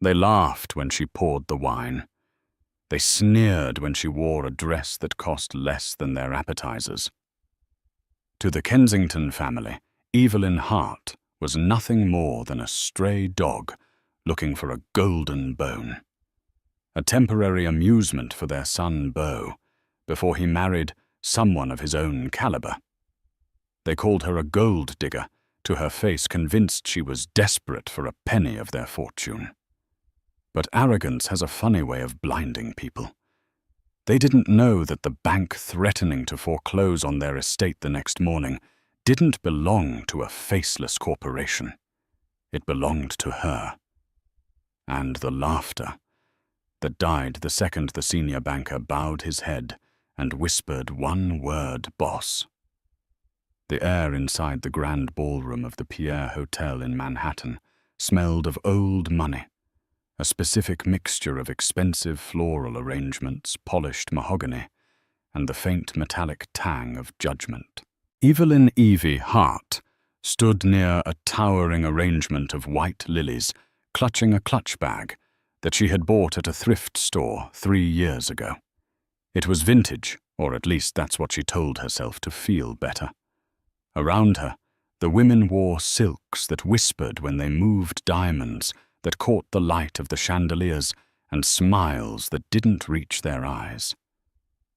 They laughed when she poured the wine. They sneered when she wore a dress that cost less than their appetizers. To the Kensington family, Evelyn Hart was nothing more than a stray dog looking for a golden bone. A temporary amusement for their son Beau, before he married someone of his own caliber. They called her a gold digger, to her face convinced she was desperate for a penny of their fortune. But arrogance has a funny way of blinding people. They didn't know that the bank threatening to foreclose on their estate the next morning didn't belong to a faceless corporation. It belonged to her. And the laughter that died the second the senior banker bowed his head and whispered one word, "Boss." The air inside the grand ballroom of the Pierre Hotel in Manhattan smelled of old money, a specific mixture of expensive floral arrangements, polished mahogany, and the faint metallic tang of judgment. Evelyn Evie Hart stood near a towering arrangement of white lilies, clutching a clutch bag that she had bought at a thrift store 3 years ago. It was vintage, or at least that's what she told herself to feel better. Around her, the women wore silks that whispered when they moved, diamonds that caught the light of the chandeliers, and smiles that didn't reach their eyes.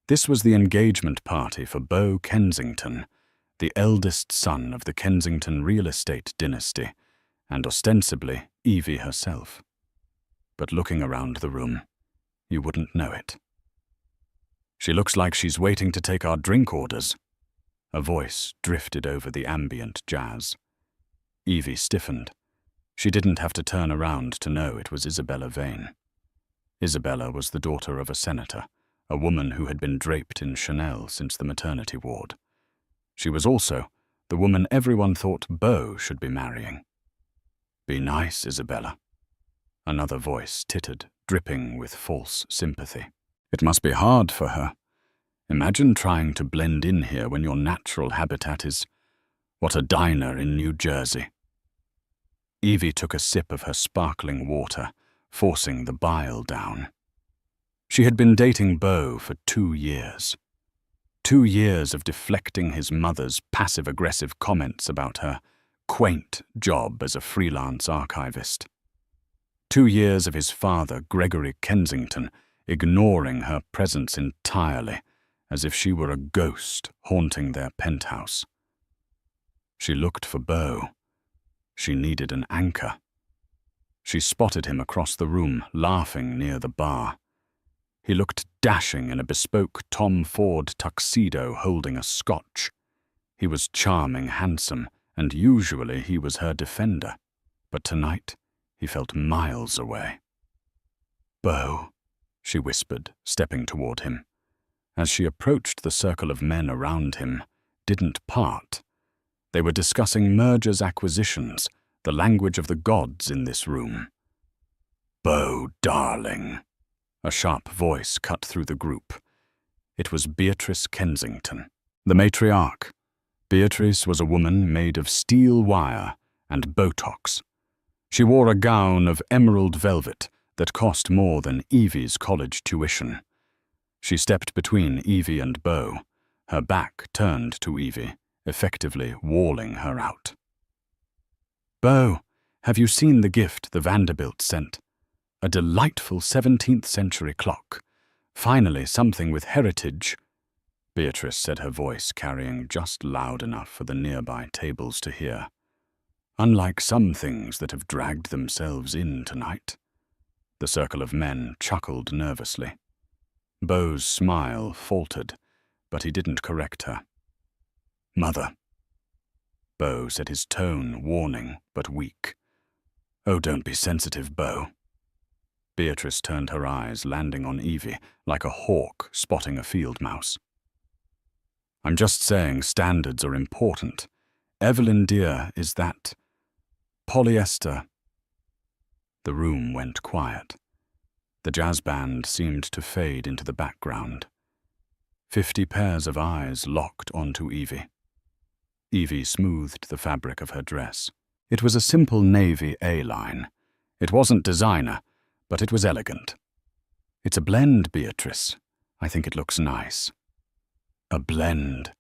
This was the engagement party for Beau Kensington, the eldest son of the Kensington real estate dynasty, and ostensibly Evie herself. But looking around the room, you wouldn't know it. "She looks like she's waiting to take our drink orders." A voice drifted over the ambient jazz. Evie stiffened. She didn't have to turn around to know it was Isabella Vane. Isabella was the daughter of a senator, a woman who had been draped in Chanel since the maternity ward. She was also the woman everyone thought Beau should be marrying. "Be nice, Isabella." Another voice tittered, dripping with false sympathy. "It must be hard for her. Imagine trying to blend in here when your natural habitat is, what, a diner in New Jersey." Evie took a sip of her sparkling water, forcing the bile down. She had been dating Beau for 2 years. 2 years of deflecting his mother's passive-aggressive comments about her quaint job as a freelance archivist. 2 years of his father, Gregory Kensington, ignoring her presence entirely, as if she were a ghost haunting their penthouse. She looked for Beau. She needed an anchor. She spotted him across the room, laughing near the bar. He looked dashing in a bespoke Tom Ford tuxedo holding a scotch. He was charming, handsome, and usually he was her defender. But tonight, he felt miles away. "Beau," she whispered, stepping toward him. As she approached, the circle of men around him didn't part. They were discussing mergers, acquisitions, the language of the gods in this room. "Beau, darling." A sharp voice cut through the group. It was Beatrice Kensington, the matriarch. Beatrice was a woman made of steel wire and Botox. She wore a gown of emerald velvet that cost more than Evie's college tuition. She stepped between Evie and Beau, her back turned to Evie, effectively walling her out. "Beau, have you seen the gift the Vanderbilt sent? A delightful 17th century clock. Finally, something with heritage." Beatrice said, her voice carrying just loud enough for the nearby tables to hear. "Unlike some things that have dragged themselves in tonight." The circle of men chuckled nervously. Beau's smile faltered, but he didn't correct her. "Mother." Beau said, his tone warning but weak. "Oh, don't be sensitive, Beau." Beatrice turned her eyes, landing on Evie, like a hawk spotting a field mouse. "I'm just saying standards are important. Evelyn, dear, is that polyester." The room went quiet. The jazz band seemed to fade into the background. 50 pairs of eyes locked onto Evie. Evie smoothed the fabric of her dress. It was a simple navy A-line. It wasn't designer, but it was elegant. "It's a blend, Beatrice. I think it looks nice." "A blend,"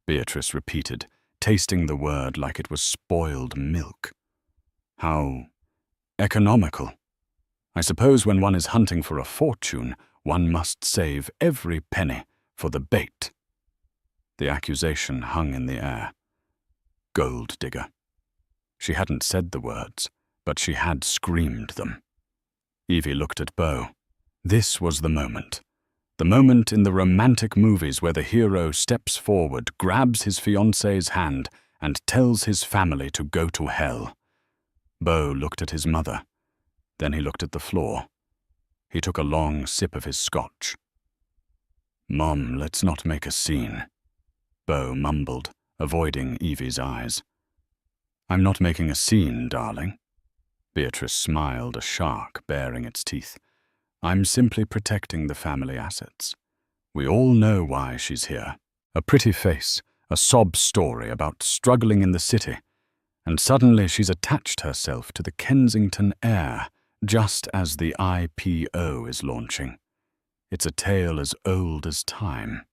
Beatrice repeated, tasting the word like it was spoiled milk. "How economical. I suppose when one is hunting for a fortune, one must save every penny for the bait." The accusation hung in the air. Gold digger. She hadn't said the words, but she had screamed them. Evie looked at Beau. This was the moment. The moment in the romantic movies where the hero steps forward, grabs his fiancée's hand, and tells his family to go to hell. Beau looked at his mother. Then he looked at the floor. He took a long sip of his scotch. "Mom, let's not make a scene," Beau mumbled, avoiding Evie's eyes. "I'm not making a scene, darling." Beatrice smiled, a shark baring its teeth. "I'm simply protecting the family assets. We all know why she's here. A pretty face, a sob story about struggling in the city, and suddenly she's attached herself to the Kensington heir, just as the IPO is launching. It's a tale as old as time."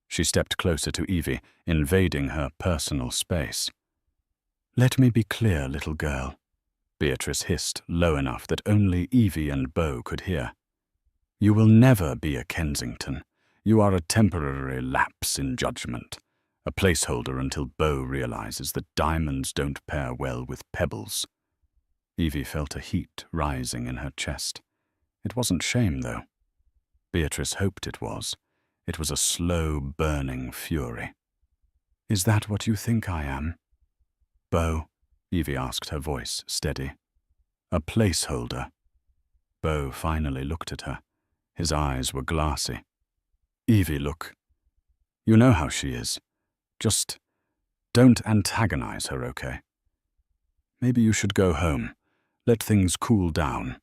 She stepped closer to Evie, invading her personal space. "Let me be clear, little girl," Beatrice hissed low enough that only Evie and Beau could hear. "You will never be a Kensington. You are a temporary lapse in judgment, a placeholder until Beau realizes that diamonds don't pair well with pebbles." Evie felt a heat rising in her chest. It wasn't shame, though. Beatrice hoped it was. It was a slow, burning fury. "Is that what you think I am?" "Beau," Evie asked, her voice steady. "A placeholder." Beau finally looked at her. His eyes were glassy. "Evie, look. You know how she is. Just don't antagonize her, okay? Maybe you should go home. Let things cool down."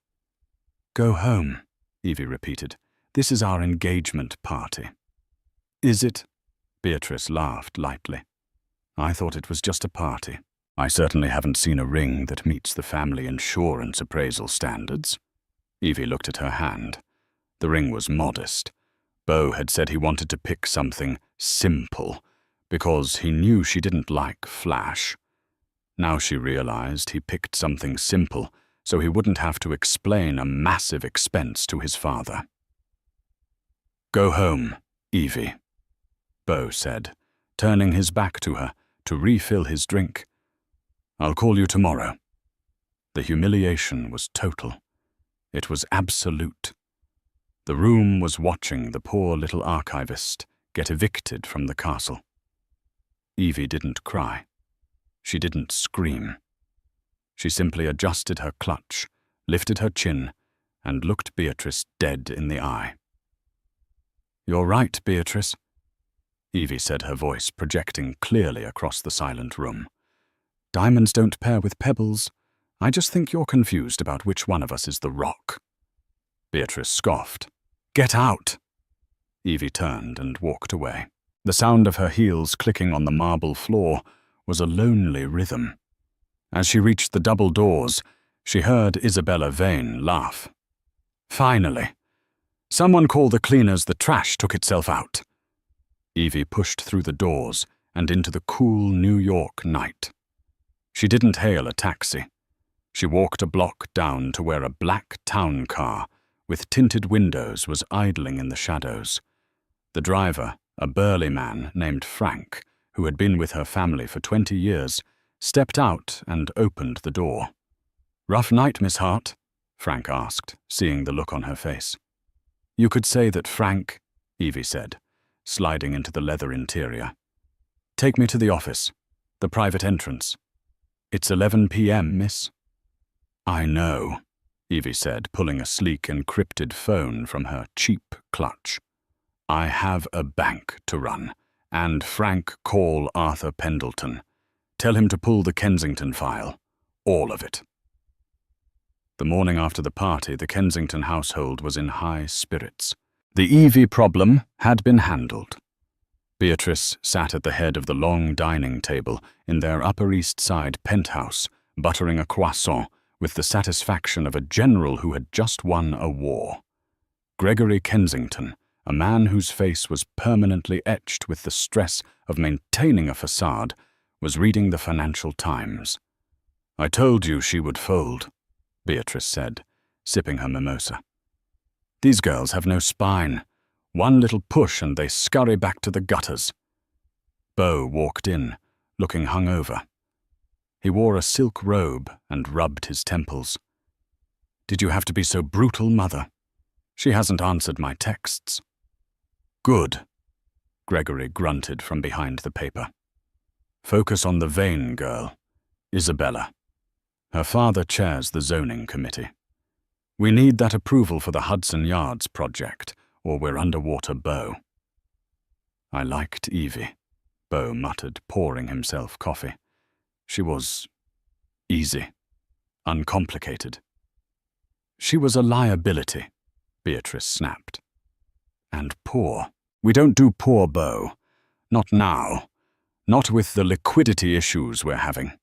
"Go home," Evie repeated. "This is our engagement party." "Is it?" Beatrice laughed lightly. "I thought it was just a party. I certainly haven't seen a ring that meets the family insurance appraisal standards." Evie looked at her hand. The ring was modest. Beau had said he wanted to pick something simple, because he knew she didn't like flash. Now she realized he picked something simple so he wouldn't have to explain a massive expense to his father. "Go home, Evie," Beau said, turning his back to her to refill his drink. "I'll call you tomorrow." The humiliation was total. It was absolute. The room was watching the poor little archivist get evicted from the castle. Evie didn't cry. She didn't scream. She simply adjusted her clutch, lifted her chin, and looked Beatrice dead in the eye. "You're right, Beatrice," Evie said, her voice projecting clearly across the silent room. "Diamonds don't pair with pebbles. I just think you're confused about which one of us is the rock." Beatrice scoffed. "Get out!" Evie turned and walked away. The sound of her heels clicking on the marble floor was a lonely rhythm. As she reached the double doors, she heard Isabella Vane laugh. "Finally! Someone call the cleaners, the trash took itself out." Evie pushed through the doors and into the cool New York night. She didn't hail a taxi. She walked a block down to where a black town car with tinted windows was idling in the shadows. The driver, a burly man named Frank, who had been with her family for 20 years, stepped out and opened the door. "Rough night, Miss Hart?" Frank asked, seeing the look on her face. "You could say that, Frank," Evie said, sliding into the leather interior. "Take me to the office, the private entrance. It's 11 p.m., miss." "I know," Evie said, pulling a sleek encrypted phone from her cheap clutch. "I have a bank to run, and Frank, call Arthur Pendleton. Tell him to pull the Kensington file, all of it." The morning after the party, the Kensington household was in high spirits. The Evie problem had been handled. Beatrice sat at the head of the long dining table in their Upper East Side penthouse, buttering a croissant with the satisfaction of a general who had just won a war. Gregory Kensington, a man whose face was permanently etched with the stress of maintaining a facade, was reading the Financial Times. "I told you she would fold," Beatrice said, sipping her mimosa. "These girls have no spine. One little push and they scurry back to the gutters." Beau walked in, looking hungover. He wore a silk robe and rubbed his temples. "Did you have to be so brutal, Mother? She hasn't answered my texts." "Good," Gregory grunted from behind the paper. "Focus on the vain girl, Isabella. Her father chairs the zoning committee. We need that approval for the Hudson Yards project, or we're underwater, Beau." "I liked Evie," Beau muttered, pouring himself coffee. "She was easy, uncomplicated." "She was a liability," Beatrice snapped. "And poor. We don't do poor, Beau. Not now. Not with the liquidity issues we're having."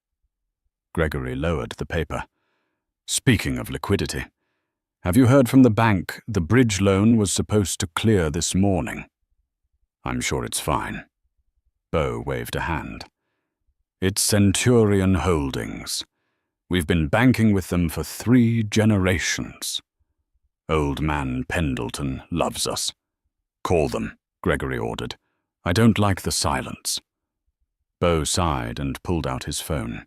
Gregory lowered the paper. "Speaking of liquidity, have you heard from the bank the bridge loan was supposed to clear this morning?" "I'm sure it's fine." Beau waved a hand. "It's Centurion Holdings. We've been banking with them for 3 generations. Old man Pendleton loves us." "Call them," Gregory ordered. "I don't like the silence." Beau sighed and pulled out his phone.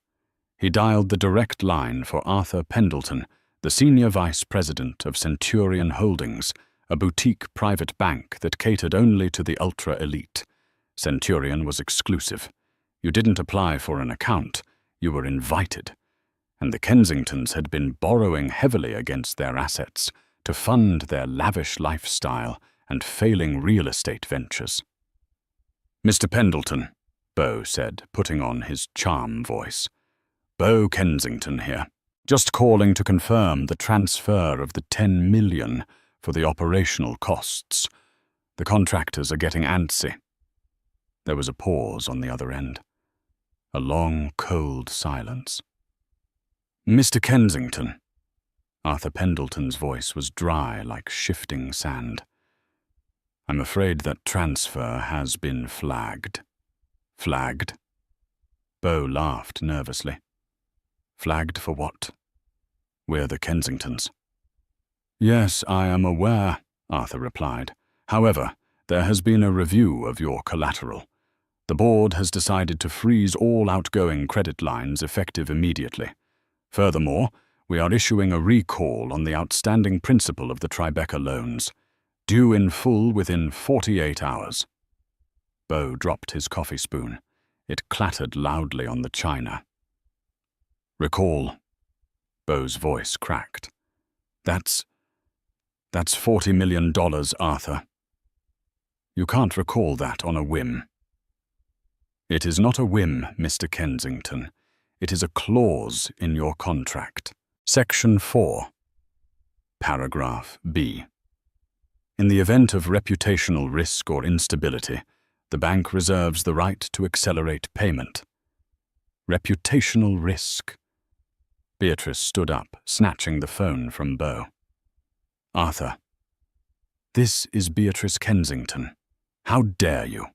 He dialed the direct line for Arthur Pendleton, the senior vice president of Centurion Holdings, a boutique private bank that catered only to the ultra-elite. Centurion was exclusive. You didn't apply for an account, you were invited. And the Kensingtons had been borrowing heavily against their assets to fund their lavish lifestyle and failing real estate ventures. "Mr. Pendleton," Beau said, putting on his charm voice. "Beau Kensington here. Just calling to confirm the transfer of the $10 million for the operational costs. The contractors are getting antsy." There was a pause on the other end. A long, cold silence. "Mr. Kensington." Arthur Pendleton's voice was dry like shifting sand. "I'm afraid that transfer has been flagged." "Flagged?" Beau laughed nervously. "Flagged for what?" "We're the Kensingtons." "Yes, I am aware," Arthur replied. "However, there has been a review of your collateral. The board has decided to freeze all outgoing credit lines effective immediately. Furthermore, we are issuing a recall on the outstanding principal of the Tribeca loans, due in full within 48 hours. Beau dropped his coffee spoon. It clattered loudly on the china. "Recall." Beau's voice cracked. That's $40 million, Arthur. You can't recall that on a whim." "It is not a whim, Mr. Kensington. It is a clause in your contract. Section 4. Paragraph B. In the event of reputational risk or instability, the bank reserves the right to accelerate payment." Reputational risk. Beatrice stood up, snatching the phone from Beau. "Arthur, this is Beatrice Kensington. How dare you?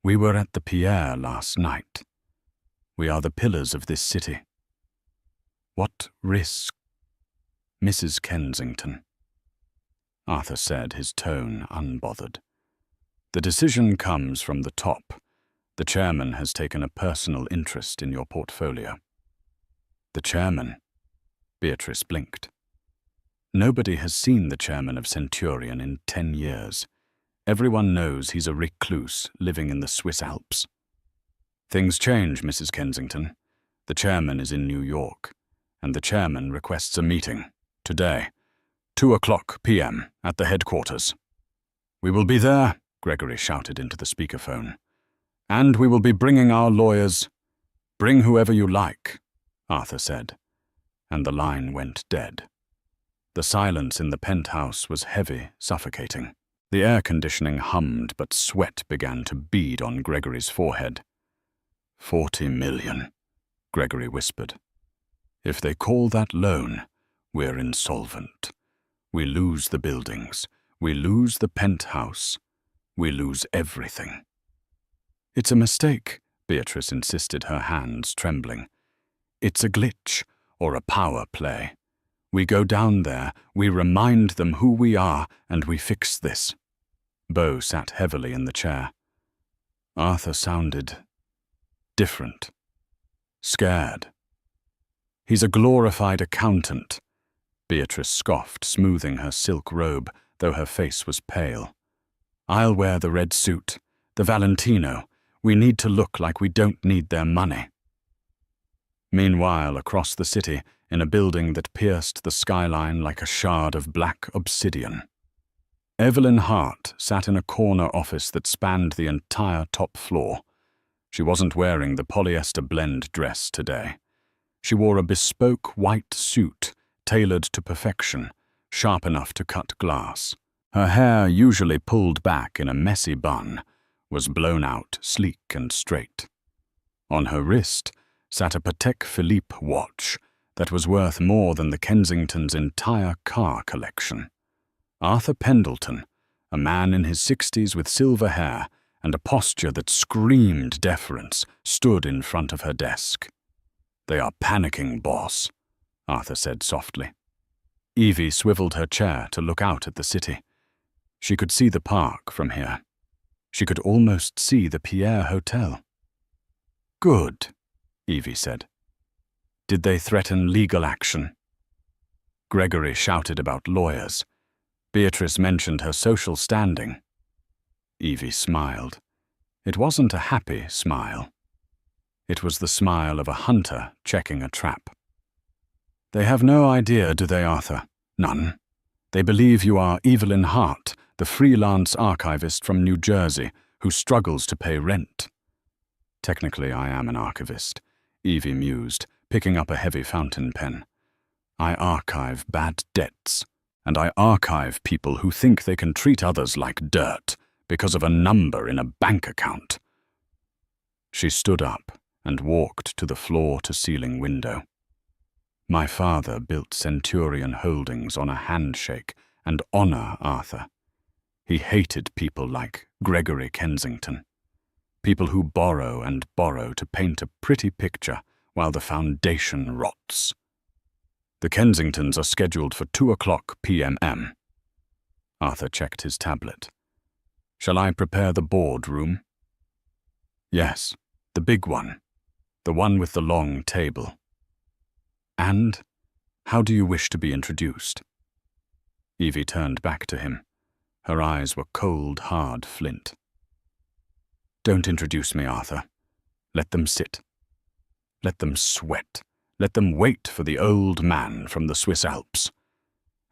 We were at the Pierre last night. We are the pillars of this city. What risk?" "Mrs. Kensington," Arthur said, his tone unbothered. "The decision comes from the top. The chairman has taken a personal interest in your portfolio." "The chairman?" Beatrice blinked. "Nobody has seen the chairman of Centurion in 10 years. Everyone knows he's a recluse living in the Swiss Alps." "Things change, Mrs. Kensington. The chairman is in New York, and the chairman requests a meeting, today, 2:00 p.m. at the headquarters." "We will be there," Gregory shouted into the speakerphone. "And we will be bringing our lawyers." "Bring whoever you like," Arthur said, and the line went dead. The silence in the penthouse was heavy, suffocating. The air conditioning hummed, but sweat began to bead on Gregory's forehead. 40 million, Gregory whispered. If they call that loan, we're insolvent. We lose the buildings. We lose the penthouse. We lose everything." "It's a mistake," Beatrice insisted, her hands trembling. "It's a glitch or a power play. We go down there, we remind them who we are, and we fix this." Bo sat heavily in the chair. Arthur sounded different. Scared. "He's a glorified accountant," Beatrice scoffed, smoothing her silk robe, though her face was pale. "I'll wear the red suit, the Valentino. We need to look like we don't need their money." Meanwhile, across the city, in a building that pierced the skyline like a shard of black obsidian, Evelyn Hart sat in a corner office that spanned the entire top floor. She wasn't wearing the polyester blend dress today. She wore a bespoke white suit, tailored to perfection, sharp enough to cut glass. Her hair, usually pulled back in a messy bun, was blown out, sleek and straight. On her wrist sat a Patek Philippe watch that was worth more than the Kensington's entire car collection. Arthur Pendleton, a man in his 60s with silver hair and a posture that screamed deference, stood in front of her desk. "They are panicking, boss," Arthur said softly. Evie swiveled her chair to look out at the city. She could see the park from here. She could almost see the Pierre Hotel. "Good," Evie said. "Did they threaten legal action?" Gregory shouted about lawyers. Beatrice mentioned her social standing. Evie smiled. It wasn't a happy smile. It was the smile of a hunter checking a trap. "They have no idea, do they, Arthur? None. They believe you are Evelyn Hart, the freelance archivist from New Jersey who struggles to pay rent." "Technically, I am an archivist," Evie mused, picking up a heavy fountain pen. "I archive bad debts, and I archive people who think they can treat others like dirt because of a number in a bank account." She stood up and walked to the floor-to-ceiling window. "My father built Centurion Holdings on a handshake and honor, Arthur. He hated people like Gregory Kensington. People who borrow and borrow to paint a pretty picture while the foundation rots. The Kensingtons are scheduled for 2:00 p.m. Arthur checked his tablet. "Shall I prepare the boardroom?" "Yes, the big one. The one with the long table." "And how do you wish to be introduced?" Evie turned back to him. Her eyes were cold, hard flint. "Don't introduce me, Arthur. Let them sit. Let them sweat. Let them wait for the old man from the Swiss Alps.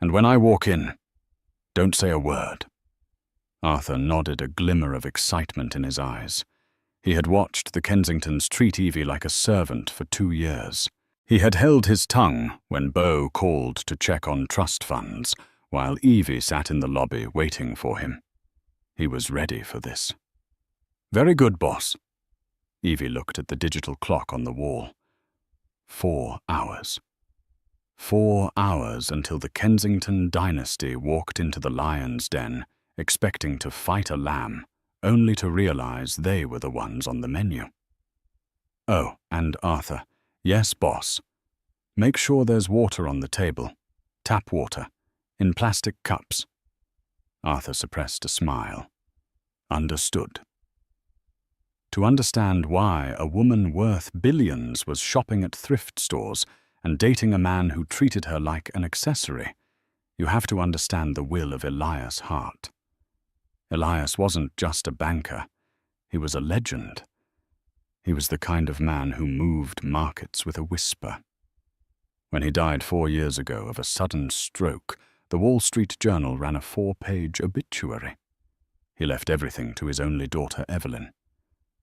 And when I walk in, don't say a word." Arthur nodded, a glimmer of excitement in his eyes. He had watched the Kensingtons treat Evie like a servant for 2 years. He had held his tongue when Bo called to check on trust funds, while Evie sat in the lobby waiting for him. He was ready for this. "Very good, boss." Evie looked at the digital clock on the wall. 4 hours. 4 hours until the Kensington dynasty walked into the lion's den, expecting to fight a lamb, only to realize they were the ones on the menu. "Oh, and Arthur, yes, boss. Make sure there's water on the table. Tap water, in plastic cups." Arthur suppressed a smile. Understood. To understand why a woman worth billions was shopping at thrift stores and dating a man who treated her like an accessory, you have to understand the will of Elias Hart. Elias wasn't just a banker. He was a legend. He was the kind of man who moved markets with a whisper. When he died 4 years ago of a sudden stroke, the Wall Street Journal ran a 4-page obituary. He left everything to his only daughter, Evelyn.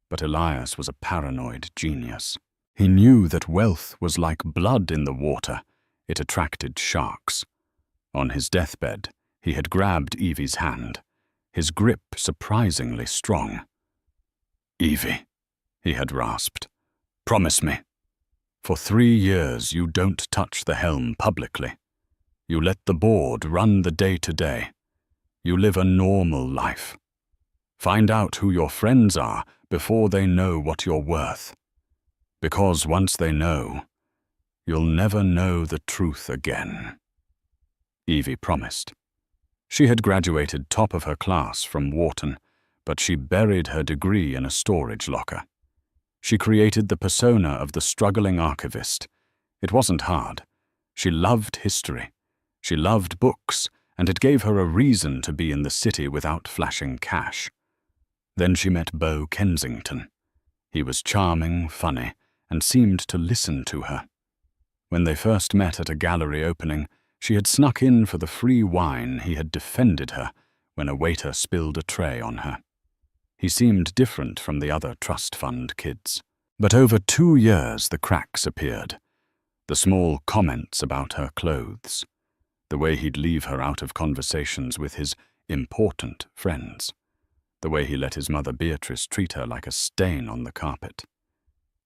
But Elias was a paranoid genius. He knew that wealth was like blood in the water. It attracted sharks. On his deathbed, he had grabbed Evie's hand, his grip surprisingly strong. "Evie," he had rasped, "promise me. For 3 years you don't touch the helm publicly. You let the board run the day-to-day. You live a normal life. Find out who your friends are before they know what you're worth. Because once they know, you'll never know the truth again. Evie promised. She had graduated top of her class from Wharton, but she buried her degree in a storage locker. She created the persona of the struggling archivist. It wasn't hard. She loved history. She loved books, and it gave her a reason to be in the city without flashing cash. Then she met Beau Kensington. He was charming, funny, and seemed to listen to her. When they first met at a gallery opening, she had snuck in for the free wine he had defended her when a waiter spilled a tray on her. He seemed different from the other trust fund kids. But over 2 years the cracks appeared. The small comments about her clothes. The way he'd leave her out of conversations with his important friends. The way he let his mother Beatrice treat her like a stain on the carpet.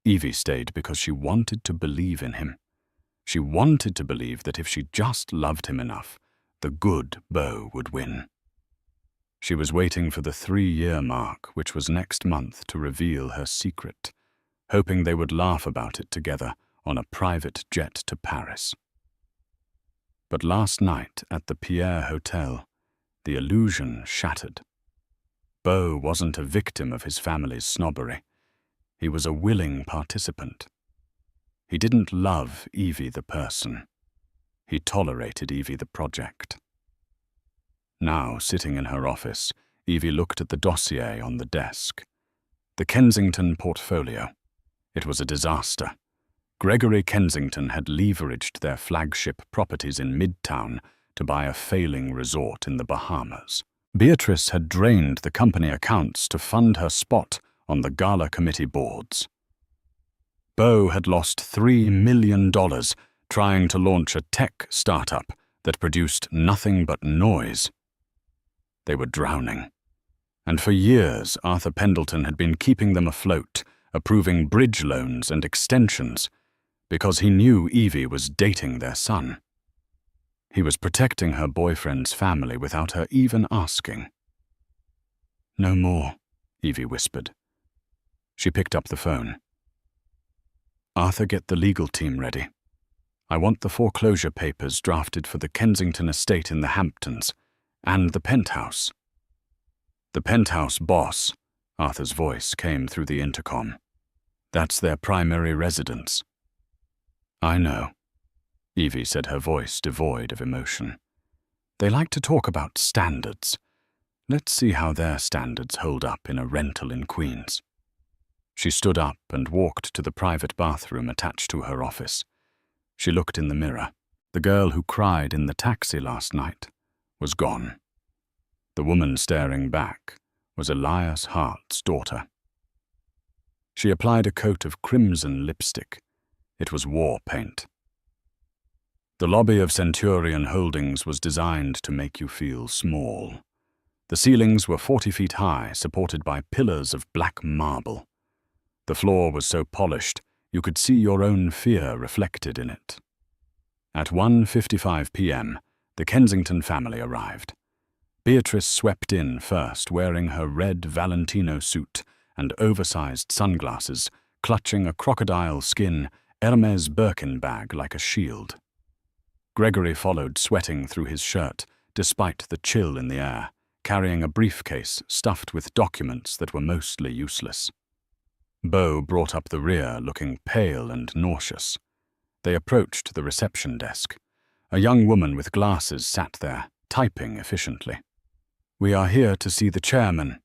Evie stayed because she wanted to believe in him. She wanted to believe that if she just loved him enough, the good Beau would win. She was waiting for the 3-year mark, which was next month, to reveal her secret, hoping they would laugh about it together on a private jet to Paris. But last night at the Pierre Hotel, the illusion shattered. Beau wasn't a victim of his family's snobbery. He was a willing participant. He didn't love Evie the person. He tolerated Evie the project. Now, sitting in her office, Evie looked at the dossier on the desk. The Kensington portfolio. It was a disaster. Gregory Kensington had leveraged their flagship properties in Midtown to buy a failing resort in the Bahamas. Beatrice had drained the company accounts to fund her spot on the gala committee boards. Beau had lost $3 million trying to launch a tech startup that produced nothing but noise. They were drowning. And for years, Arthur Pendleton had been keeping them afloat, approving bridge loans and extensions, because he knew Evie was dating their son. He was protecting her boyfriend's family without her even asking. "No more," Evie whispered. She picked up the phone. "Arthur, get the legal team ready. I want the foreclosure papers drafted for the Kensington estate in the Hamptons, and the penthouse." "The penthouse boss," Arthur's voice came through the intercom. "That's their primary residence." "I know," Evie said, her voice devoid of emotion. "They like to talk about standards. Let's see how their standards hold up in a rental in Queens." She stood up and walked to the private bathroom attached to her office. She looked in the mirror. The girl who cried in the taxi last night was gone. The woman staring back was Elias Hart's daughter. She applied a coat of crimson lipstick. It was war paint. The lobby of Centurion Holdings was designed to make you feel small. The ceilings were 40 feet high, supported by pillars of black marble. The floor was so polished you could see your own fear reflected in it. At 1:55 p.m., the Kensington family arrived. Beatrice swept in first, wearing her red Valentino suit and oversized sunglasses, clutching a crocodile skin Hermes Birkin bag like a shield. Gregory followed, sweating through his shirt, despite the chill in the air, carrying a briefcase stuffed with documents that were mostly useless. Beau brought up the rear, looking pale and nauseous. They approached the reception desk. A young woman with glasses sat there, typing efficiently. "We are here to see the chairman,"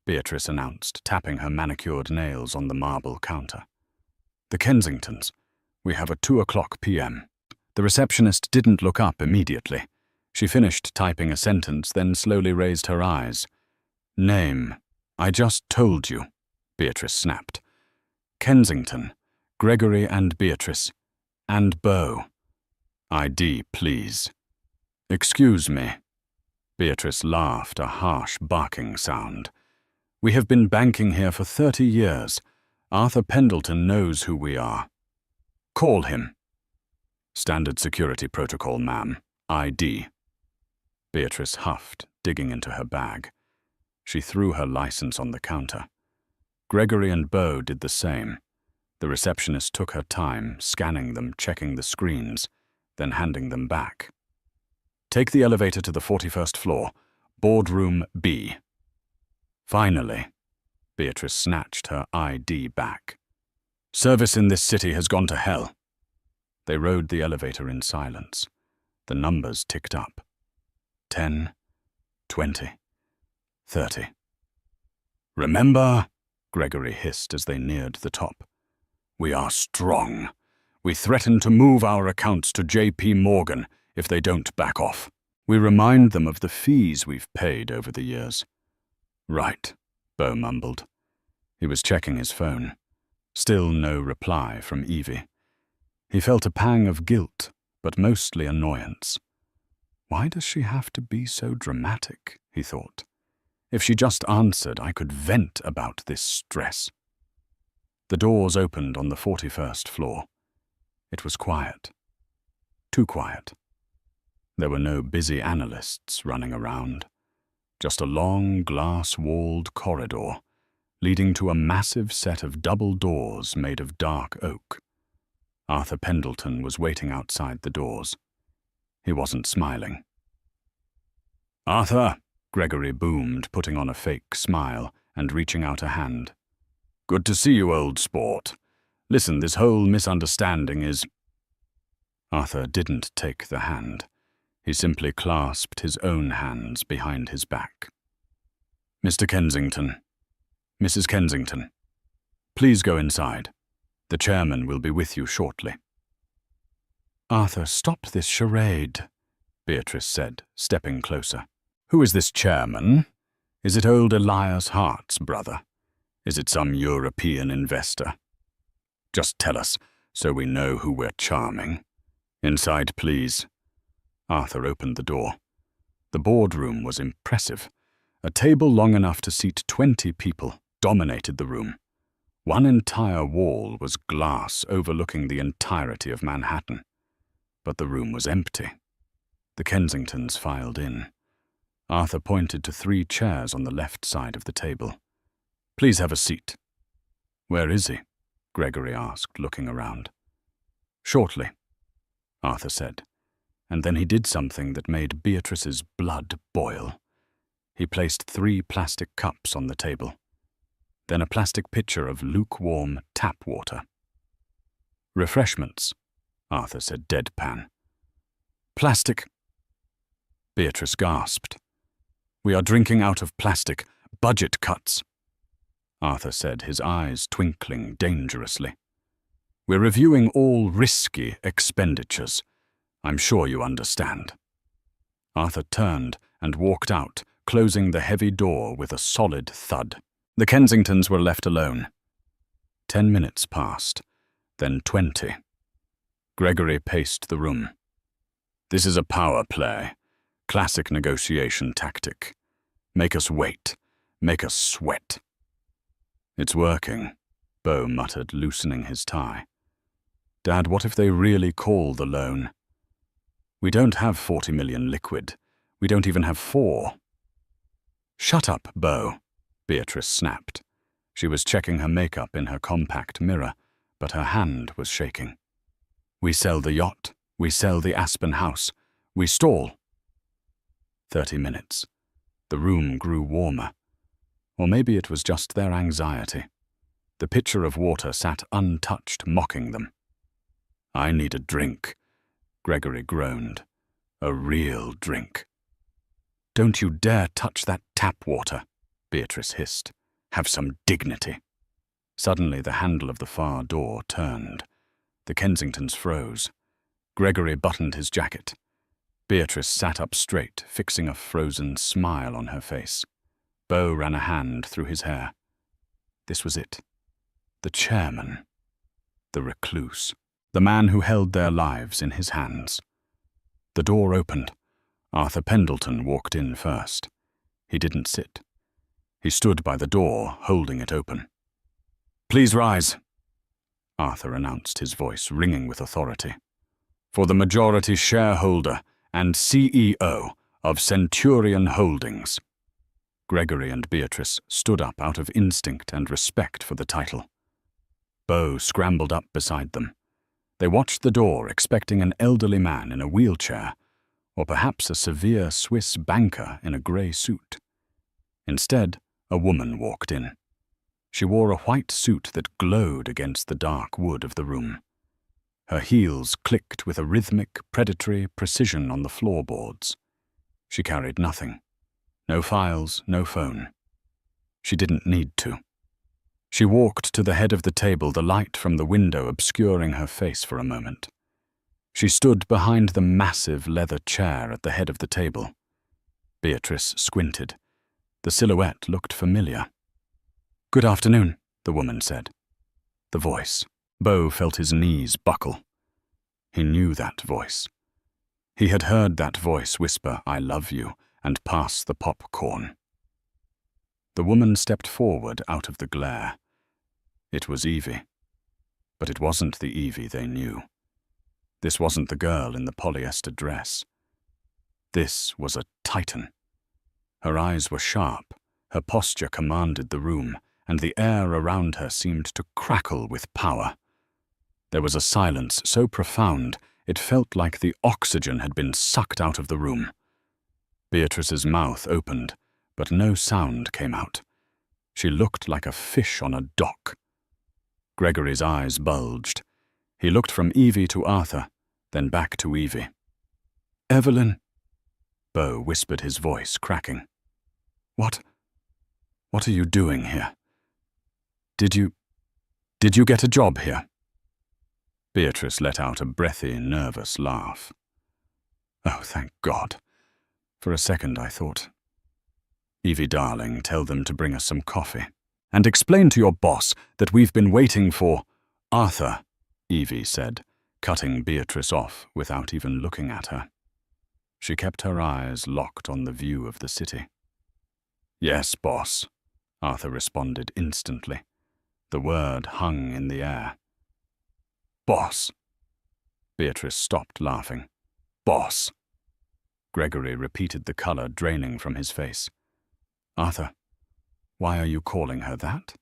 Beatrice announced, tapping her manicured nails on the marble counter. "The Kensingtons. We have a 2:00 p.m. The receptionist didn't look up immediately. She finished typing a sentence, then slowly raised her eyes. "Name. I just told you," Beatrice snapped. "Kensington. Gregory and Beatrice. And Beau. ID, please." "Excuse me." Beatrice laughed, a harsh barking sound. "We have been banking here for 30 years. Arthur Pendleton knows who we are." Call him. Standard security protocol, ma'am. ID. Beatrice huffed, digging into her bag. She threw her license on the counter. Gregory and Beau did the same. The receptionist took her time, scanning them, checking the screens, then handing them back. Take the elevator to the 41st floor, boardroom B. Finally, Beatrice snatched her ID back. Service in this city has gone to hell. They rode the elevator in silence. The numbers ticked up. 10, 20, 30. Remember, Gregory hissed as they neared the top. We are strong. We threaten to move our accounts to J.P. Morgan if they don't back off. We remind them of the fees we've paid over the years. Right, Beau mumbled. He was checking his phone. Still no reply from Evie. He felt a pang of guilt, but mostly annoyance. Why does she have to be so dramatic, he thought. If she just answered, I could vent about this stress. The doors opened on the 41st floor. It was quiet. Too quiet. There were no busy analysts running around. Just a long, glass-walled corridor leading to a massive set of double doors made of dark oak. Arthur Pendleton was waiting outside the doors. He wasn't smiling. Arthur, Gregory boomed, putting on a fake smile and reaching out a hand. Good to see you, old sport. Listen, this whole misunderstanding is... Arthur didn't take the hand. He simply clasped his own hands behind his back. Mr. Kensington, Mrs. Kensington, please go inside. The chairman will be with you shortly. Arthur, stop this charade, Beatrice said, stepping closer. Who is this chairman? Is it old Elias Hart's brother? Is it some European investor? Just tell us, so we know who we're charming. Inside, please. Arthur opened the door. The boardroom was impressive. A table long enough to seat 20 people dominated the room. One entire wall was glass overlooking the entirety of Manhattan. But the room was empty. The Kensingtons filed in. Arthur pointed to 3 chairs on the left side of the table. Please have a seat. Where is he? Gregory asked, looking around. Shortly, Arthur said, and then he did something that made Beatrice's blood boil. He placed 3 plastic cups on the table, then a plastic pitcher of lukewarm tap water. Refreshments, Arthur said deadpan. Plastic. Beatrice gasped. We are drinking out of plastic. Budget cuts. Arthur said, his eyes twinkling dangerously. We're reviewing all risky expenditures. I'm sure you understand. Arthur turned and walked out, closing the heavy door with a solid thud. The Kensingtons were left alone. 10 minutes passed, then 20. Gregory paced the room. This is a power play. Classic negotiation tactic. Make us wait. Make us sweat. It's working, Beau muttered, loosening his tie. Dad, what if they really call the loan? We don't have 40 million liquid. We don't even have 4. Shut up, Beau, Beatrice snapped. She was checking her makeup in her compact mirror, but her hand was shaking. We sell the yacht. We sell the Aspen house. We stall. 30 minutes. The room grew warmer. Or maybe it was just their anxiety. The pitcher of water sat untouched, mocking them. I need a drink, Gregory groaned. A real drink. Don't you dare touch that tap water, Beatrice hissed. Have some dignity. Suddenly the handle of the far door turned. The Kensingtons froze. Gregory buttoned his jacket. Beatrice sat up straight, fixing a frozen smile on her face. Beau ran a hand through his hair. This was it. The chairman. The recluse. The man who held their lives in his hands. The door opened. Arthur Pendleton walked in first. He didn't sit. He stood by the door, holding it open. Please rise. Arthur announced, his voice ringing with authority. For the majority shareholder and CEO of Centurion Holdings. Gregory and Beatrice stood up out of instinct and respect for the title. Beau scrambled up beside them. They watched the door, expecting an elderly man in a wheelchair, or perhaps a severe Swiss banker in a grey suit. Instead, a woman walked in. She wore a white suit that glowed against the dark wood of the room. Her heels clicked with a rhythmic, predatory precision on the floorboards. She carried nothing. No files, no phone. She didn't need to. She walked to the head of the table, the light from the window obscuring her face for a moment. She stood behind the massive leather chair at the head of the table. Beatrice squinted. The silhouette looked familiar. "Good afternoon," the woman said. The voice. Beau felt his knees buckle. He knew that voice. He had heard that voice whisper, "I love you," and pass the popcorn. The woman stepped forward out of the glare. It was Evie. But it wasn't the Evie they knew. This wasn't the girl in the polyester dress. This was a titan. Her eyes were sharp, her posture commanded the room, and the air around her seemed to crackle with power. There was a silence so profound it felt like the oxygen had been sucked out of the room. Beatrice's mouth opened, but no sound came out. She looked like a fish on a dock. Gregory's eyes bulged. He looked from Evie to Arthur, then back to Evie. "Evelyn," Beau whispered, his voice cracking. What are you doing here? Did you get a job here?" Beatrice let out a breathy, nervous laugh. "Oh, thank God. For a second I thought. Evie, darling, tell them to bring us some coffee. And explain to your boss that we've been waiting for Arthur," Evie said, cutting Beatrice off without even looking at her. She kept her eyes locked on the view of the city. "Yes, boss," Arthur responded instantly. The word hung in the air. "Boss." Beatrice stopped laughing. "Boss." Gregory repeated, the color draining from his face. "Arthur, why are you calling her that?"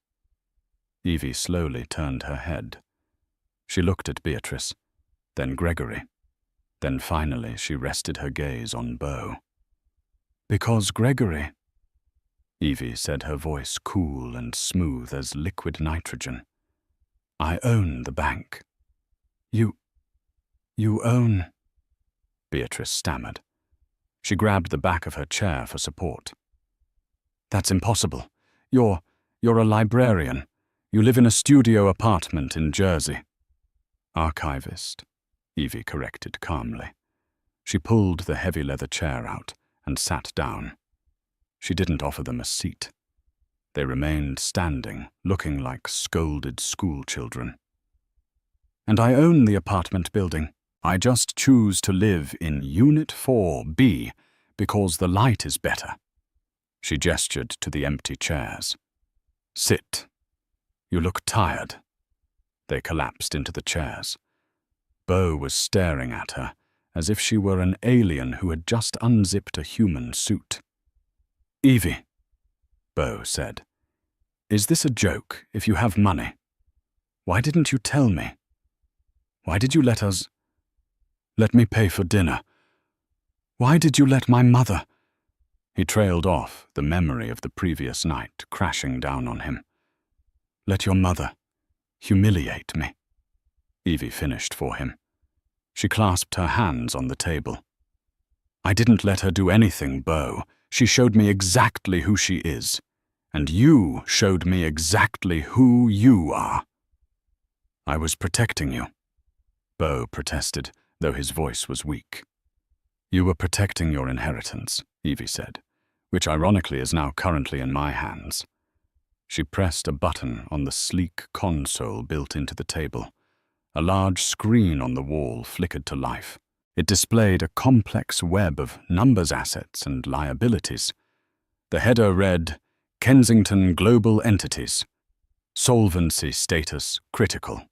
Evie slowly turned her head. She looked at Beatrice, then Gregory. Then finally she rested her gaze on Beau. "Because Gregory," Evie said, her voice cool and smooth as liquid nitrogen, "I own the bank." You own..." Beatrice stammered. She grabbed the back of her chair for support. "That's impossible. You're a librarian. You live in a studio apartment in Jersey." "Archivist," Evie corrected calmly. She pulled the heavy leather chair out and sat down. She didn't offer them a seat. They remained standing, looking like scolded schoolchildren. "And I own the apartment building. I just choose to live in Unit 4B because the light is better." She gestured to the empty chairs. "Sit. You look tired." They collapsed into the chairs. Beau was staring at her as if she were an alien who had just unzipped a human suit. "Evie," Beau said, "is this a joke if you have money? Why didn't you tell me? Why did you let me pay for dinner? Why did you let my mother—" He trailed off, the memory of the previous night crashing down on him. "Let your mother humiliate me," Evie finished for him. She clasped her hands on the table. "I didn't let her do anything, Beau. She showed me exactly who she is. And you showed me exactly who you are." "I was protecting you," Beau protested, though his voice was weak. "You were protecting your inheritance," Evie said, "which ironically is now currently in my hands." She pressed a button on the sleek console built into the table. A large screen on the wall flickered to life. It displayed a complex web of numbers, assets, and liabilities. The header read, "Kensington Global Entities. Solvency status critical."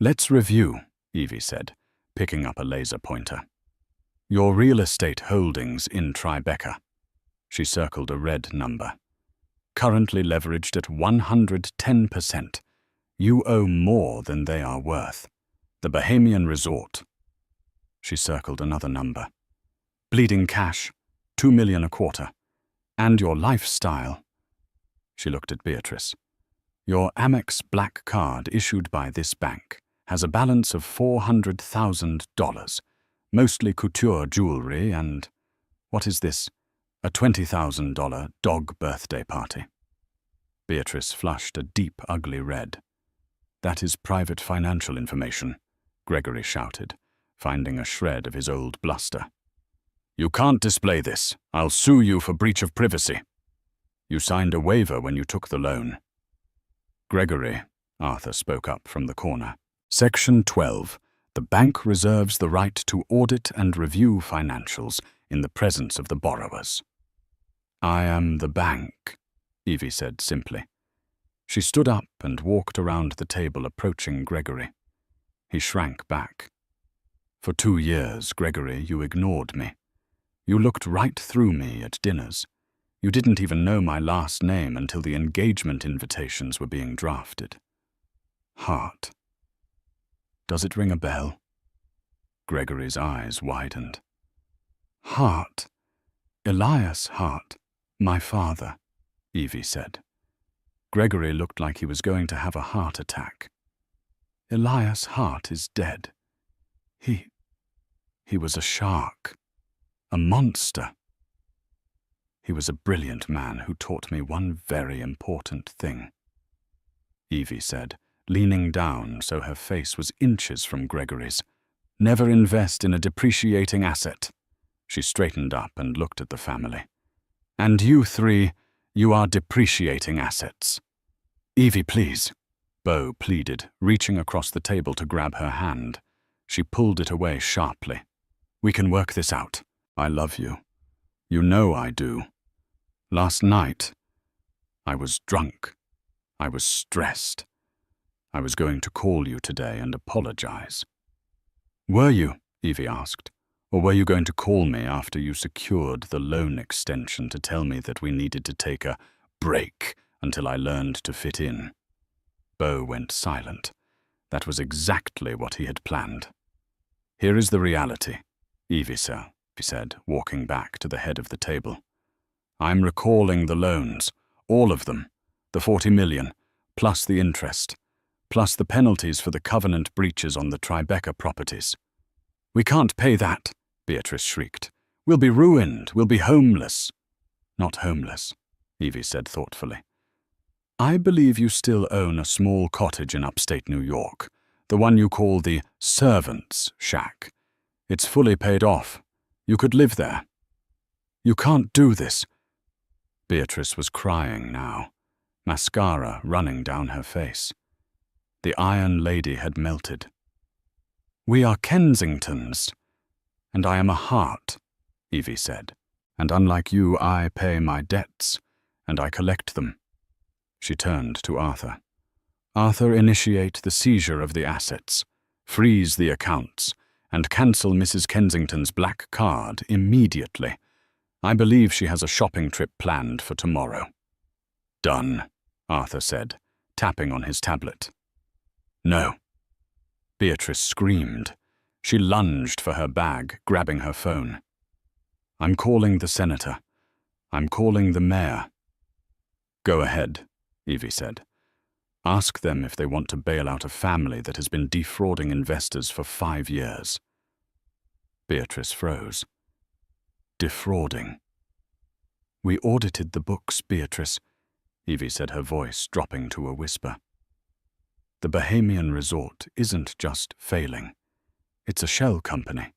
Let's review, Evie said, picking up a laser pointer. Your real estate holdings in Tribeca. She circled a red number. Currently leveraged at 110%. You owe more than they are worth. The Bahamian Resort. She circled another number. Bleeding cash, $2 million a quarter. And your lifestyle. She looked at Beatrice. Your Amex Black Card issued by this bank has a balance of $400,000, mostly couture jewelry and, what is this, a $20,000 dog birthday party. Beatrice flushed a deep, ugly red. That is private financial information, Gregory shouted, finding a shred of his old bluster. You can't display this. I'll sue you for breach of privacy. You signed a waiver when you took the loan. Gregory, Arthur spoke up from the corner. Section 12. The bank reserves the right to audit and review financials in the presence of the borrowers. I am the bank, Evie said simply. She stood up and walked around the table, approaching Gregory. He shrank back. For 2 years, Gregory, you ignored me. You looked right through me at dinners. You didn't even know my last name until the engagement invitations were being drafted. Hart. Does it ring a bell? Gregory's eyes widened. Hart. Elias Hart, my father, Evie said. Gregory looked like he was going to have a heart attack. Elias Hart is dead. He was a shark. A monster. He was a brilliant man who taught me one very important thing, Evie said, leaning down so her face was inches from Gregory's. Never invest in a depreciating asset. She straightened up and looked at the family. And you three, you are depreciating assets. Evie, please, Bo pleaded, reaching across the table to grab her hand. She pulled it away sharply. We can work this out. I love you. You know I do. Last night, I was drunk. I was stressed. I was going to call you today and apologize. Were you? Evie asked. Or were you going to call me after you secured the loan extension to tell me that we needed to take a break until I learned to fit in? Bo went silent. That was exactly what he had planned. Here is the reality, Evie said, walking back to the head of the table. I'm recalling the loans, all of them, the 40 million, plus the interest, plus the penalties for the covenant breaches on the Tribeca properties. We can't pay that, Beatrice shrieked. We'll be ruined, we'll be homeless. Not homeless, Evie said thoughtfully. I believe you still own a small cottage in upstate New York, the one you call the servants' shack. It's fully paid off. You could live there. You can't do this. Beatrice was crying now, mascara running down her face. The Iron Lady had melted. We are Kensingtons, and I am a Hart, Evie said. And unlike you, I pay my debts, and I collect them. She turned to Arthur. Arthur, initiate the seizure of the assets, freeze the accounts, and cancel Mrs. Kensington's black card immediately. I believe she has a shopping trip planned for tomorrow. Done, Arthur said, tapping on his tablet. No. Beatrice screamed. She lunged for her bag, grabbing her phone. I'm calling the senator. I'm calling the mayor. Go ahead, Evie said. Ask them if they want to bail out a family that has been defrauding investors for 5 years. Beatrice froze. Defrauding. We audited the books, Beatrice, Evie said, her voice dropping to a whisper. The Bahamian Resort isn't just failing. It's a shell company.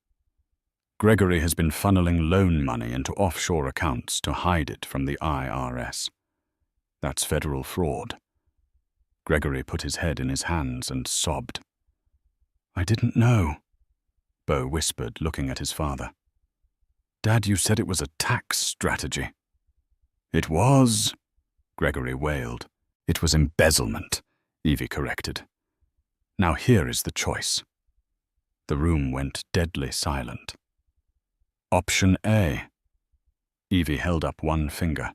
Gregory has been funneling loan money into offshore accounts to hide it from the IRS. That's federal fraud. Gregory put his head in his hands and sobbed. I didn't know, Bo whispered, looking at his father. Dad, you said it was a tax strategy. It was, Gregory wailed. It was embezzlement, Evie corrected. Now here is the choice. The room went deadly silent. Option A. Evie held up one finger.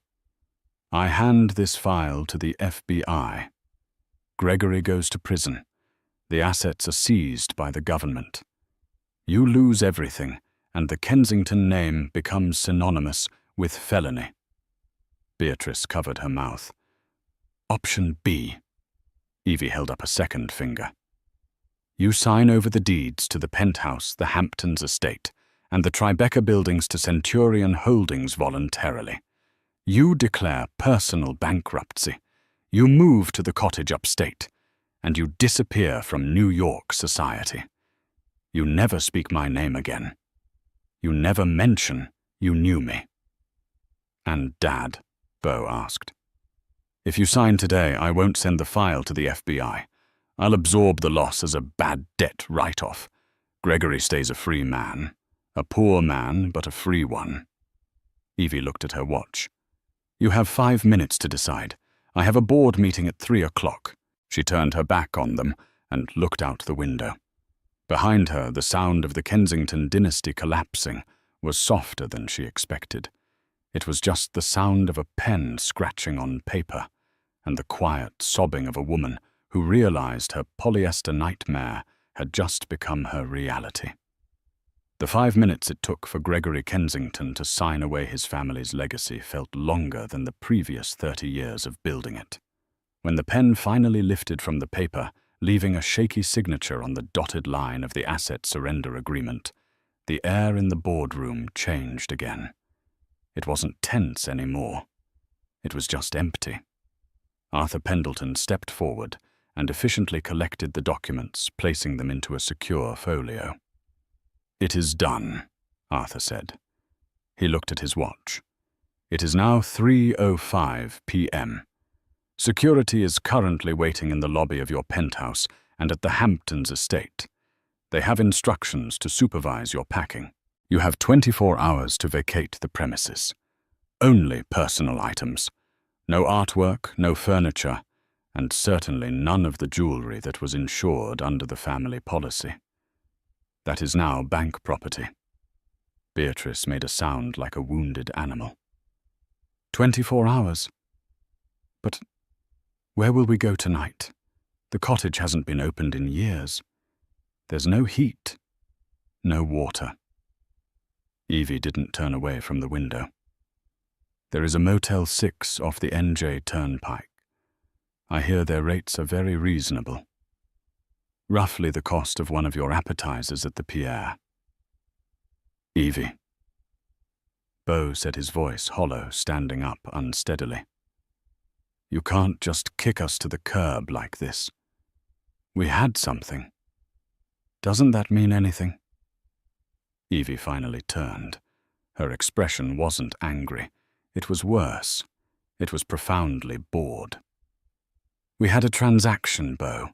I hand this file to the FBI. Gregory goes to prison. The assets are seized by the government. You lose everything, and the Kensington name becomes synonymous with felony. Beatrice covered her mouth. Option B. Evie held up a second finger. You sign over the deeds to the penthouse, the Hamptons estate, and the Tribeca buildings to Centurion Holdings voluntarily. You declare personal bankruptcy. You move to the cottage upstate, and you disappear from New York society. You never speak my name again. You never mention you knew me. And Dad? Beau asked. If you sign today, I won't send the file to the FBI. I'll absorb the loss as a bad debt write-off. Gregory stays a free man. A poor man, but a free one. Evie looked at her watch. You have 5 minutes to decide. I have a board meeting at 3 o'clock. She turned her back on them and looked out the window. Behind her, the sound of the Kensington dynasty collapsing was softer than she expected. It was just the sound of a pen scratching on paper, and the quiet sobbing of a woman who realized her polyester nightmare had just become her reality. The 5 minutes it took for Gregory Kensington to sign away his family's legacy felt longer than the previous 30 years of building it. When the pen finally lifted from the paper, leaving a shaky signature on the dotted line of the asset surrender agreement, the air in the boardroom changed again. It wasn't tense anymore. It was just empty. Arthur Pendleton stepped forward and efficiently collected the documents, placing them into a secure folio. It is done, Arthur said. He looked at his watch. It is now 3:05 p.m. Security is currently waiting in the lobby of your penthouse and at the Hamptons estate. They have instructions to supervise your packing. You have 24 hours to vacate the premises. Only personal items. No artwork, no furniture, and certainly none of the jewelry that was insured under the family policy. That is now bank property. Beatrice made a sound like a wounded animal. 24 hours? But where will we go tonight? The cottage hasn't been opened in years. There's no heat, no water. Evie didn't turn away from the window. There is a Motel 6 off the NJ Turnpike. I hear their rates are very reasonable. Roughly the cost of one of your appetizers at the Pierre. Evie. Beau said, his voice hollow, standing up unsteadily. You can't just kick us to the curb like this. We had something. Doesn't that mean anything? Evie finally turned. Her expression wasn't angry. It was worse. It was profoundly bored. We had a transaction, Beau.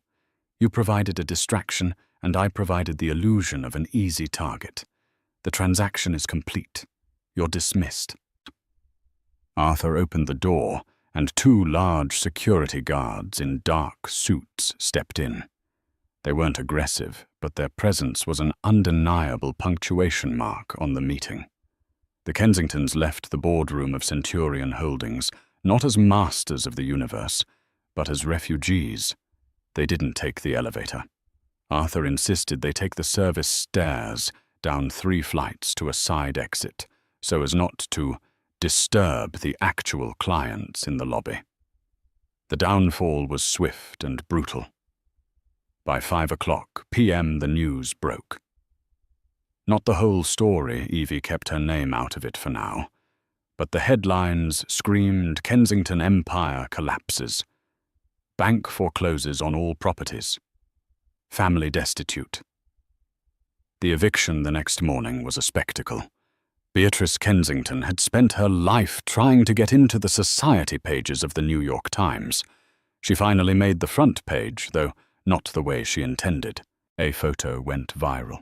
You provided a distraction, and I provided the illusion of an easy target. The transaction is complete. You're dismissed. Arthur opened the door, and 2 large security guards in dark suits stepped in. They weren't aggressive, but their presence was an undeniable punctuation mark on the meeting. The Kensingtons left the boardroom of Centurion Holdings not as masters of the universe, but as refugees. They didn't take the elevator. Arthur insisted they take the service stairs down 3 flights to a side exit, so as not to disturb the actual clients in the lobby. The downfall was swift and brutal. By 5 o'clock p.m. the news broke. Not the whole story, Evie kept her name out of it for now, but the headlines screamed Kensington Empire collapses. Bank forecloses on all properties. Family destitute. The eviction the next morning was a spectacle. Beatrice Kensington had spent her life trying to get into the society pages of the New York Times. She finally made the front page, though not the way she intended. A photo went viral.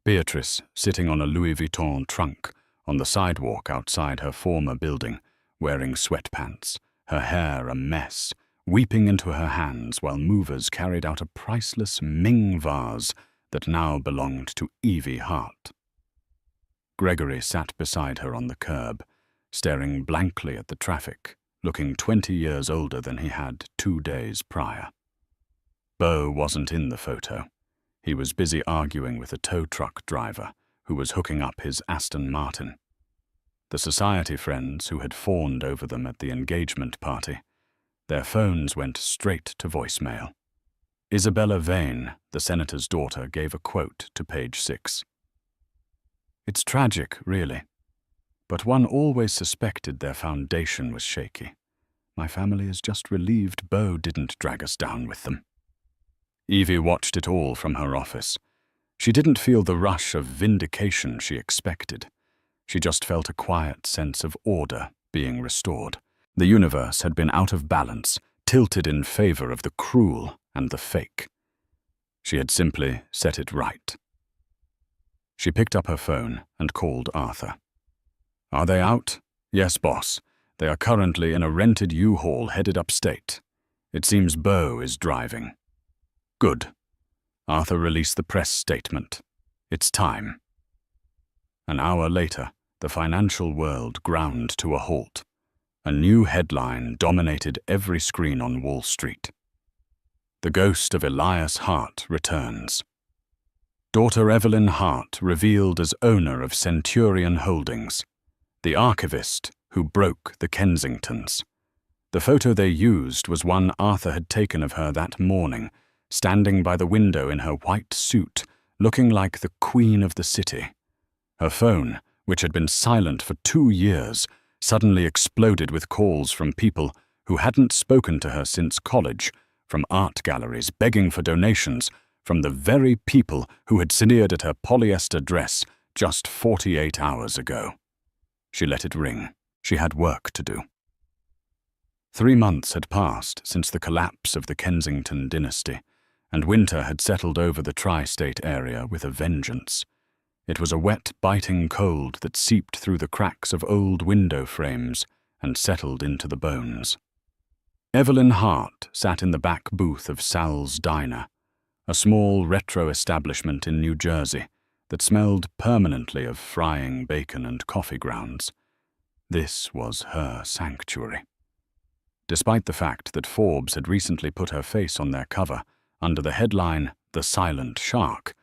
Beatrice, sitting on a Louis Vuitton trunk on the sidewalk outside her former building, wearing sweatpants, her hair a mess, weeping into her hands while movers carried out a priceless Ming vase that now belonged to Evie Hart. Gregory sat beside her on the curb, staring blankly at the traffic, looking 20 years older than he had 2 days prior. Beau wasn't in the photo. He was busy arguing with a tow truck driver who was hooking up his Aston Martin. The society friends who had fawned over them at the engagement party, their phones went straight to voicemail. Isabella Vane, the senator's daughter, gave a quote to Page 6. "It's tragic, really. But one always suspected their foundation was shaky. My family is just relieved Beau didn't drag us down with them." Evie watched it all from her office. She didn't feel the rush of vindication she expected. She just felt a quiet sense of order being restored. The universe had been out of balance, tilted in favor of the cruel and the fake. She had simply set it right. She picked up her phone and called Arthur. "Are they out?" "Yes, boss. They are currently in a rented U-Haul headed upstate. It seems Beau is driving." "Good." Arthur released the press statement. "It's time." An hour later, the financial world ground to a halt. A new headline dominated every screen on Wall Street. The ghost of Elias Hart returns. Daughter Evelyn Hart revealed as owner of Centurion Holdings, the archivist who broke the Kensingtons. The photo they used was one Arthur had taken of her that morning, standing by the window in her white suit, looking like the queen of the city. Her phone, which had been silent for 2 years, suddenly exploded with calls from people who hadn't spoken to her since college, from art galleries begging for donations, from the very people who had sneered at her polyester dress just 48 hours ago. She let it ring. She had work to do. 3 months had passed since the collapse of the Kensington dynasty, and winter had settled over the tri-state area with a vengeance. It was a wet, biting cold that seeped through the cracks of old window frames and settled into the bones. Evelyn Hart sat in the back booth of Sal's Diner, a small retro establishment in New Jersey that smelled permanently of frying bacon and coffee grounds. This was her sanctuary. Despite the fact that Forbes had recently put her face on their cover under the headline "The Silent Shark,"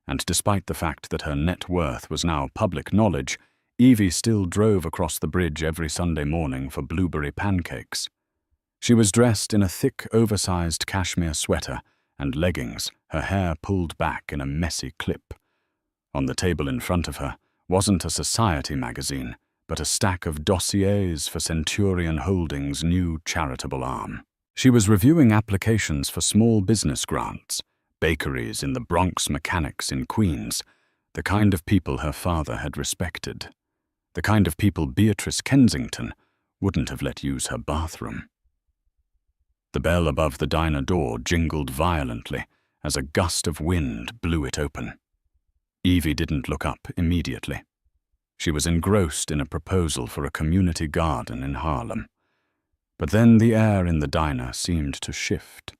and despite the fact that her net worth was now public knowledge, Evie still drove across the bridge every Sunday morning for blueberry pancakes. She was dressed in a thick, oversized cashmere sweater and leggings, her hair pulled back in a messy clip. On the table in front of her wasn't a society magazine, but a stack of dossiers for Centurion Holdings' new charitable arm. She was reviewing applications for small business grants, bakeries in the Bronx Mechanics in Queens, the kind of people her father had respected, the kind of people Beatrice Kensington wouldn't have let use her bathroom. The bell above the diner door jingled violently as a gust of wind blew it open. Evie didn't look up immediately. She was engrossed in a proposal for a community garden in Harlem. But then the air in the diner seemed to shift.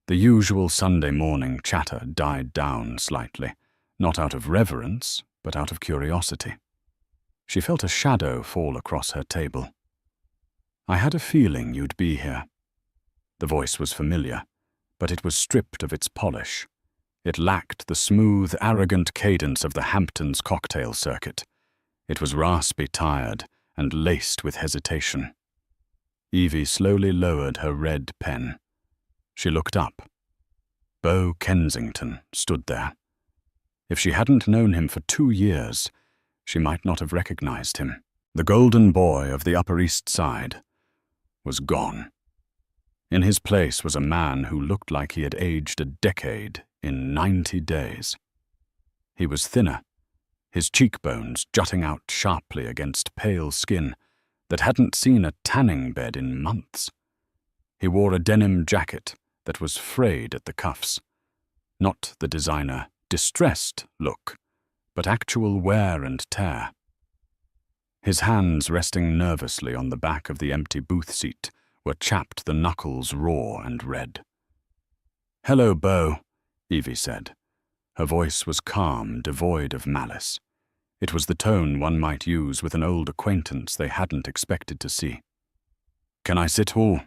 The usual Sunday morning chatter died down slightly, not out of reverence, but out of curiosity. She felt a shadow fall across her table. "I had a feeling you'd be here." The voice was familiar, but it was stripped of its polish. It lacked the smooth, arrogant cadence of the Hamptons cocktail circuit. It was raspy, tired, and laced with hesitation. Evie slowly lowered her red pen. She looked up. Beau Kensington stood there. If she hadn't known him for 2 years, she might not have recognized him. The golden boy of the Upper East Side was gone. In his place was a man who looked like he had aged a decade in 90 days. He was thinner, his cheekbones jutting out sharply against pale skin that hadn't seen a tanning bed in months. He wore a denim jacket that was frayed at the cuffs. Not the designer, distressed look, but actual wear and tear. His hands resting nervously on the back of the empty booth seat were chapped, the knuckles raw and red. "Hello, Bo," Evie said. Her voice was calm, devoid of malice. It was the tone one might use with an old acquaintance they hadn't expected to see. "Can I sit all?"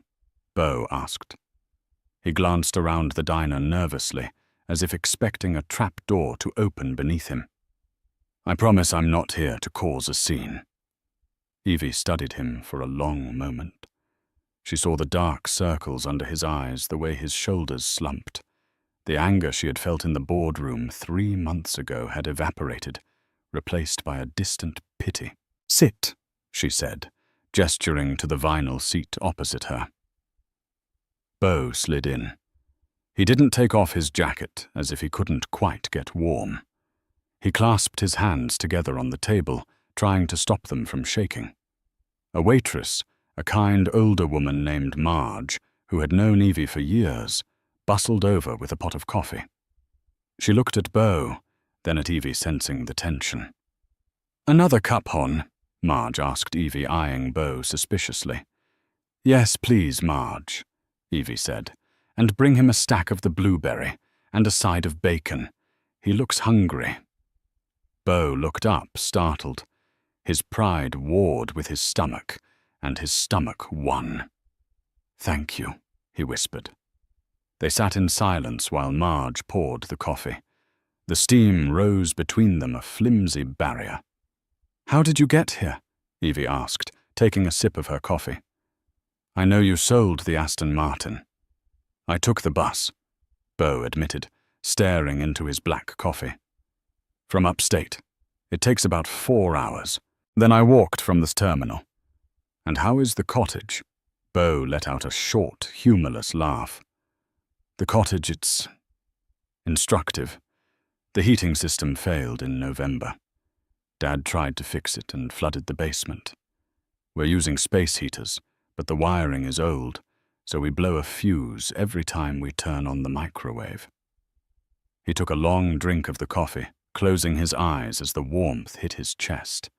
Bo asked. He glanced around the diner nervously, as if expecting a trap door to open beneath him. "I promise I'm not here to cause a scene." Evie studied him for a long moment. She saw the dark circles under his eyes, the way his shoulders slumped. The anger she had felt in the boardroom 3 months ago had evaporated, replaced by a distant pity. "Sit," she said, gesturing to the vinyl seat opposite her. Bo slid in. He didn't take off his jacket, as if he couldn't quite get warm. He clasped his hands together on the table, trying to stop them from shaking. A waitress, a kind older woman named Marge, who had known Evie for years, bustled over with a pot of coffee. She looked at Bo, then at Evie, sensing the tension. "Another cup, Hon?" Marge asked Evie, eyeing Bo suspiciously. "Yes, please, Marge," Evie said, "and bring him a stack of the blueberry and a side of bacon. He looks hungry." Bo looked up, startled. His pride warred with his stomach, and his stomach won. "Thank you," he whispered. They sat in silence while Marge poured the coffee. The steam rose between them, a flimsy barrier. "How did you get here?" Evie asked, taking a sip of her coffee. "I know you sold the Aston Martin." "I took the bus," Bo admitted, staring into his black coffee. "From upstate. It takes about 4 hours. Then I walked from the terminal." "And how is the cottage?" Bo let out a short, humorless laugh. "The cottage, it's instructive. The heating system failed in November. Dad tried to fix it and flooded the basement. We're using space heaters, but the wiring is old, so we blow a fuse every time we turn on the microwave." He took a long drink of the coffee, closing his eyes as the warmth hit his chest.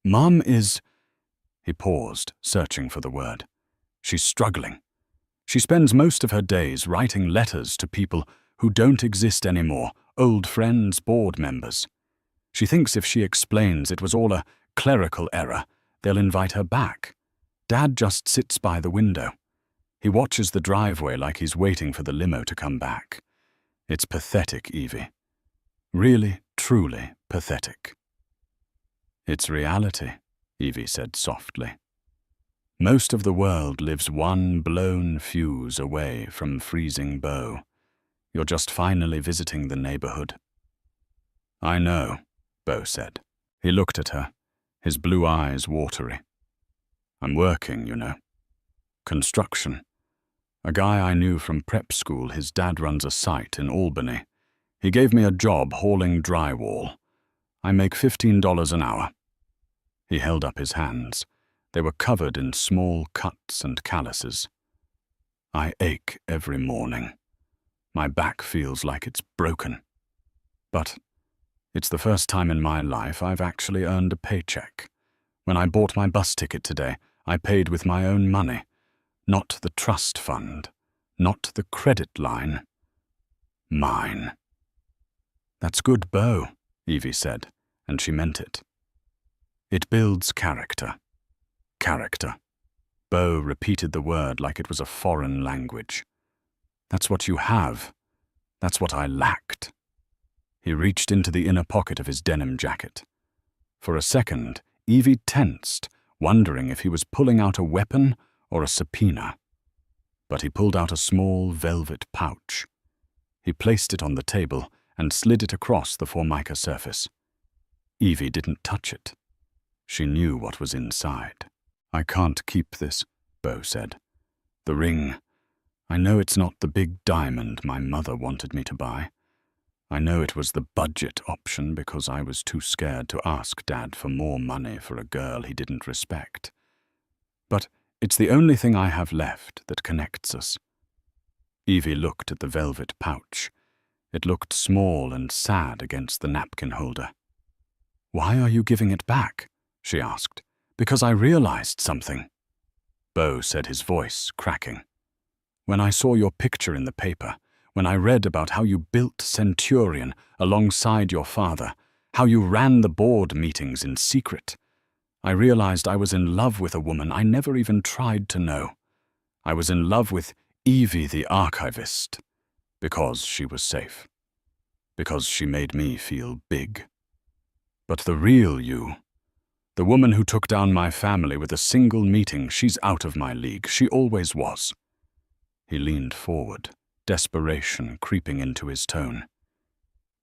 "Mom is—" He paused, searching for the word. "She's struggling. She spends most of her days writing letters to people who don't exist anymore, old friends, board members. She thinks if she explains it was all a clerical error, they'll invite her back. Dad just sits by the window. He watches the driveway like he's waiting for the limo to come back. It's pathetic, Evie. Really, truly pathetic." "It's reality," Evie said softly. "Most of the world lives one blown fuse away from freezing Bo. You're just finally visiting the neighborhood." "I know," Bo said. He looked at her, his blue eyes watery. "I'm working, you know. Construction. A guy I knew from prep school, his dad runs a site in Albany. He gave me a job hauling drywall. I make $15 an hour." He held up his hands. They were covered in small cuts and calluses. "I ache every morning. My back feels like it's broken. But it's the first time in my life I've actually earned a paycheck. When I bought my bus ticket today, I paid with my own money. Not the trust fund. Not the credit line. Mine." "That's good, Bo," Evie said, and she meant it. "It builds character." Character. Bo repeated the word like it was a foreign language. "That's what you have. That's what I lacked." He reached into the inner pocket of his denim jacket. For a second, Evie tensed, wondering if he was pulling out a weapon or a subpoena. But he pulled out a small velvet pouch. He placed it on the table and slid it across the Formica surface. Evie didn't touch it. She knew what was inside. "I can't keep this," Bo said. "The ring. I know it's not the big diamond my mother wanted me to buy. I know it was the budget option because I was too scared to ask Dad for more money for a girl he didn't respect. But it's the only thing I have left that connects us." Evie looked at the velvet pouch. It looked small and sad against the napkin holder. "Why are you giving it back?" she asked. "Because I realized something." Bo said, his voice cracking. "When I saw your picture in the paper, when I read about how you built Centurion alongside your father, how you ran the board meetings in secret, I realized I was in love with a woman I never even tried to know. I was in love with Evie the archivist, because she was safe, because she made me feel big. But the real you, the woman who took down my family with a single meeting, she's out of my league. She always was." He leaned forward, desperation creeping into his tone.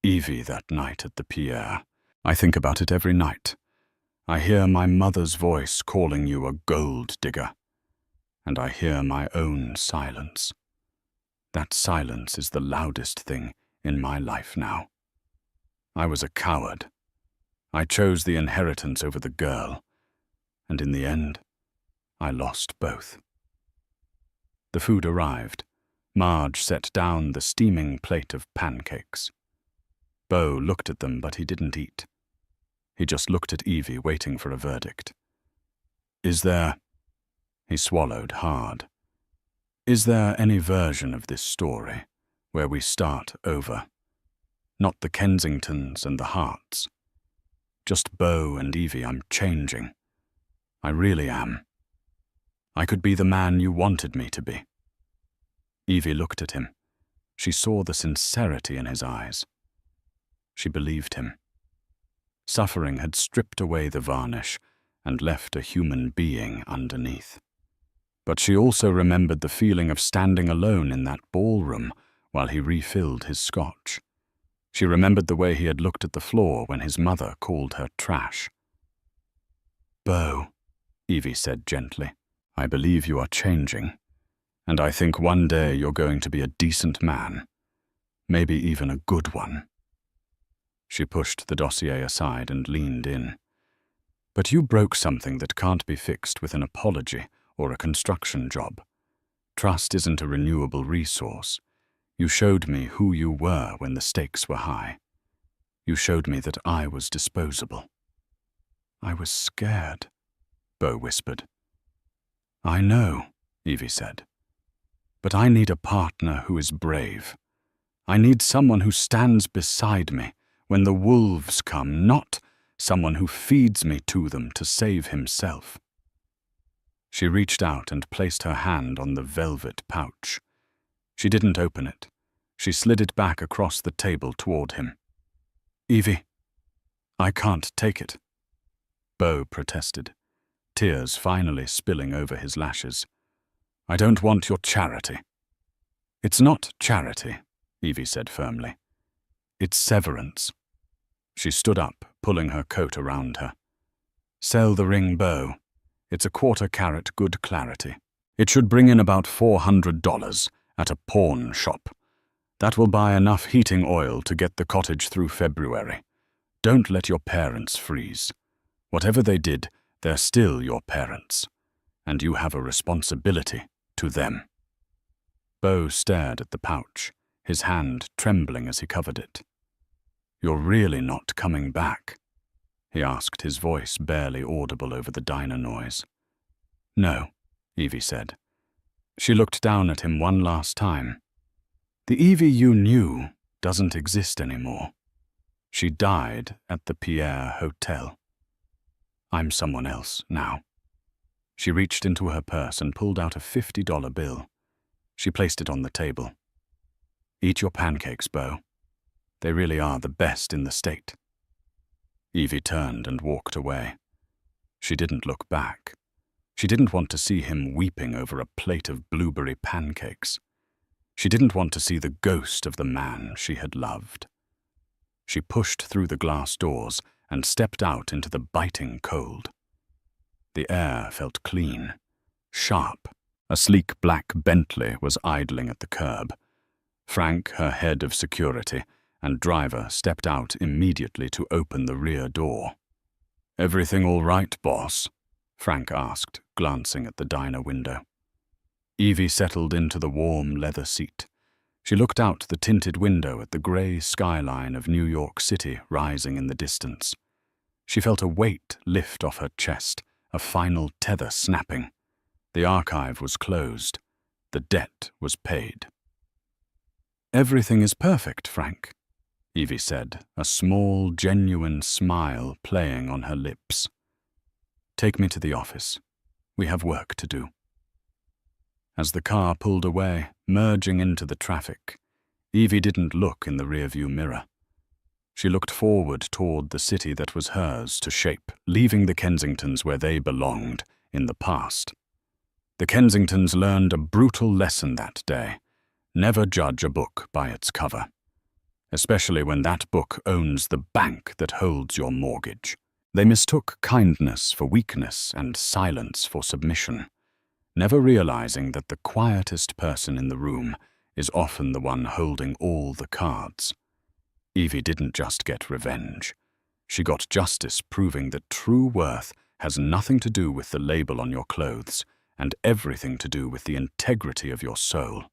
"Evie that night at the Pierre. I think about it every night. I hear my mother's voice calling you a gold digger, and I hear my own silence. That silence is the loudest thing in my life now. I was a coward. I chose the inheritance over the girl, and in the end, I lost both." The food arrived. Marge set down the steaming plate of pancakes. Bo looked at them, but he didn't eat. He just looked at Evie, waiting for a verdict. "Is there—" He swallowed hard. "Is there any version of this story where we start over? Not the Kensingtons and the Harts. Just Bo and Evie. I'm changing. I really am. I could be the man you wanted me to be." Evie looked at him. She saw the sincerity in his eyes. She believed him. Suffering had stripped away the varnish and left a human being underneath. But she also remembered the feeling of standing alone in that ballroom while he refilled his scotch. She remembered the way he had looked at the floor when his mother called her trash. "Bo," Evie said gently, "I believe you are changing, and I think one day you're going to be a decent man, maybe even a good one." She pushed the dossier aside and leaned in. "But you broke something that can't be fixed with an apology or a construction job. Trust isn't a renewable resource. You showed me who you were when the stakes were high. You showed me that I was disposable." "I was scared," Bo whispered. "I know," Evie said. "But I need a partner who is brave. I need someone who stands beside me when the wolves come, not someone who feeds me to them to save himself." She reached out and placed her hand on the velvet pouch. She didn't open it. She slid it back across the table toward him. "Evie, I can't take it," Bo protested, tears finally spilling over his lashes. "I don't want your charity." "It's not charity," Evie said firmly. "It's severance." She stood up, pulling her coat around her. "Sell the ring, Bo. It's a 1/4 carat good clarity. It should bring in about $400 at a pawn shop. That will buy enough heating oil to get the cottage through February. Don't let your parents freeze. Whatever they did, they're still your parents, and you have a responsibility to them." Bo stared at the pouch, his hand trembling as he covered it. "You're really not coming back?" he asked, his voice barely audible over the diner noise. "No," Evie said. She looked down at him one last time. "The Evie you knew doesn't exist anymore. She died at the Pierre Hotel. I'm someone else now." She reached into her purse and pulled out a $50 bill. She placed it on the table. "Eat your pancakes, Bo. They really are the best in the state." Evie turned and walked away. She didn't look back. She didn't want to see him weeping over a plate of blueberry pancakes. She didn't want to see the ghost of the man she had loved. She pushed through the glass doors and stepped out into the biting cold. The air felt clean, sharp. A sleek black Bentley was idling at the curb. Frank, her head of security, and driver stepped out immediately to open the rear door. "Everything all right, boss?" Frank asked, glancing at the diner window. Evie settled into the warm leather seat. She looked out the tinted window at the grey skyline of New York City rising in the distance. She felt a weight lift off her chest, a final tether snapping. The archive was closed. The debt was paid. "Everything is perfect, Frank," Evie said, a small, genuine smile playing on her lips. "Take me to the office. We have work to do." As the car pulled away, merging into the traffic, Evie didn't look in the rearview mirror. She looked forward toward the city that was hers to shape, leaving the Kensingtons where they belonged, in the past. The Kensingtons learned a brutal lesson that day. Never judge a book by its cover, especially when that book owns the bank that holds your mortgage. They mistook kindness for weakness and silence for submission, never realizing that the quietest person in the room is often the one holding all the cards. Evie didn't just get revenge. She got justice, proving that true worth has nothing to do with the label on your clothes and everything to do with the integrity of your soul.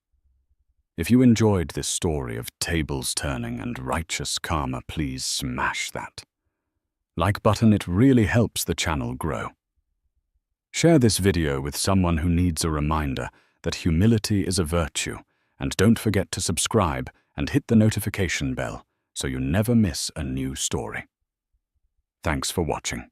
If you enjoyed this story of tables turning and righteous karma, please smash that like button. It really helps the channel grow. Share this video with someone who needs a reminder that humility is a virtue, and don't forget to subscribe and hit the notification bell so you never miss a new story. Thanks for watching.